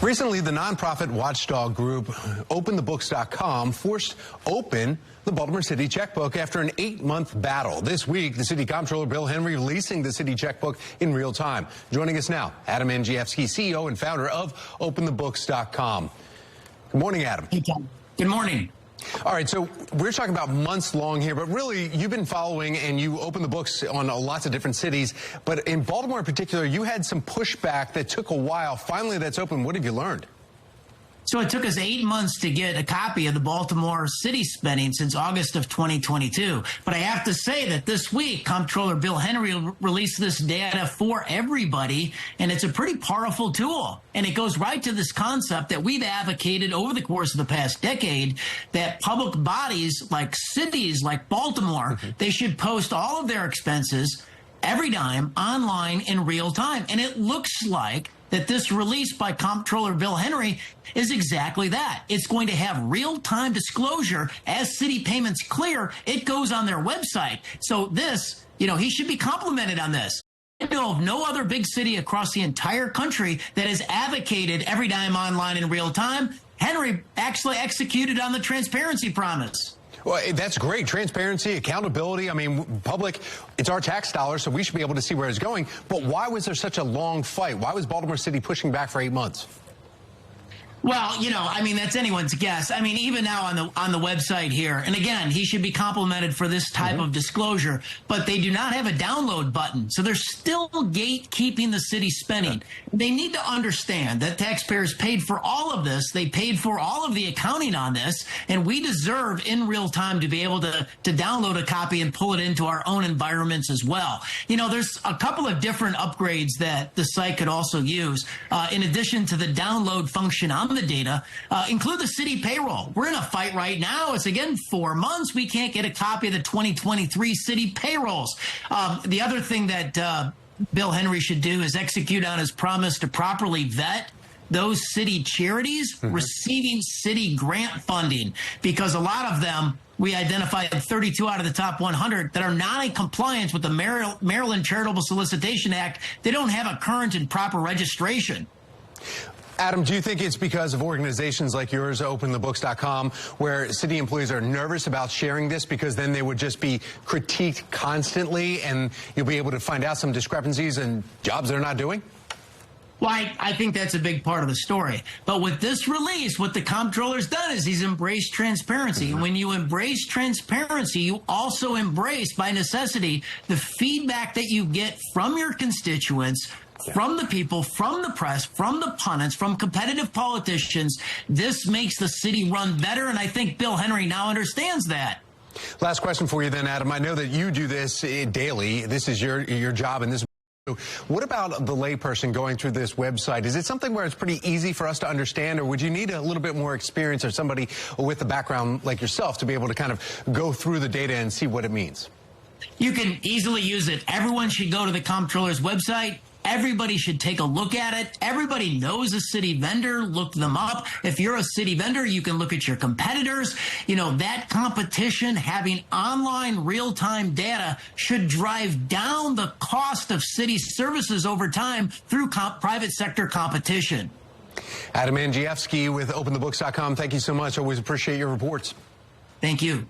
Recently, the nonprofit watchdog group OpenTheBooks.com forced open the Baltimore City Checkbook after an 8-month battle. This week, the City Comptroller Bill Henry releasing the City Checkbook in real time. Joining us now, Adam Andrzejewski, CEO and founder of OpenTheBooks.com. Good morning, Adam. Hey, Tom. Good morning. All right, so we're talking about months long here, but really you've been following and you open the books on lots of different cities. But in Baltimore in particular, you had some pushback that took a while. Finally, that's open. What have you learned? So it took us 8 months to get a copy of the Baltimore City spending since August of 2022. But I have to say that this week, Comptroller Bill Henry released this data for everybody, and it's a pretty powerful tool. And it goes right to this concept that we've advocated over the course of the past decade, that public bodies like cities like Baltimore, they should post all of their expenses, every dime, online in real time. And it looks like that this release by Comptroller Bill Henry is exactly that. It's going to have real-time disclosure. As city payments clear, it goes on their website. So this, he should be complimented on this. I know of no other big city across the entire country that has advocated every dime online in real time. Henry actually executed on the transparency promise. Well, that's great. Transparency, accountability. I mean, public, it's our tax dollars, so we should be able to see where it's going. But why was there such a long fight? Why was Baltimore City pushing back for 8 months? Well, that's anyone's guess. Even now on the website here, and again, he should be complimented for this type of disclosure, but they do not have a download button. So they're still gatekeeping the city spending. They need to understand that taxpayers paid for all of this. They paid for all of the accounting on this, and we deserve in real time to be able to download a copy and pull it into our own environments as well. There's a couple of different upgrades that the site could also use. In addition to the download function on the data, include the city payroll. We're in a fight right now. It's again 4 months. We can't get a copy of the 2023 city payrolls. The other thing that Bill Henry should do is execute on his promise to properly vet those city charities receiving city grant funding, because a lot of them, we identified 32 out of the top 100 that are not in compliance with the Maryland Charitable Solicitation Act. They don't have a current and proper registration. Adam, do you think it's because of organizations like yours, OpenTheBooks.com, where city employees are nervous about sharing this because then they would just be critiqued constantly and you'll be able to find out some discrepancies and jobs they're not doing? Well, I think that's a big part of the story. But with this release, what the comptroller's done is he's embraced transparency. And when you embrace transparency, you also embrace, by necessity, the feedback that you get from your constituents, from the people, from the press, from the pundits, from competitive politicians. This makes the city run better, and I think Bill Henry now understands that. Last question for you then, Adam. I know that you do this daily. This is your job, and this. What about the layperson going through this website? Is it something where it's pretty easy for us to understand, or would you need a little bit more experience or somebody with a background like yourself to be able to kind of go through the data and see what it means? You can easily use it. Everyone should go to the comptroller's website. Everybody should take a look at it. Everybody knows a city vendor. Look them up. If you're a city vendor, you can look at your competitors. That competition, having online real-time data, should drive down the cost of city services over time through private sector competition. Adam Andrzejewski with OpenTheBooks.com. Thank you so much. Always appreciate your reports. Thank you.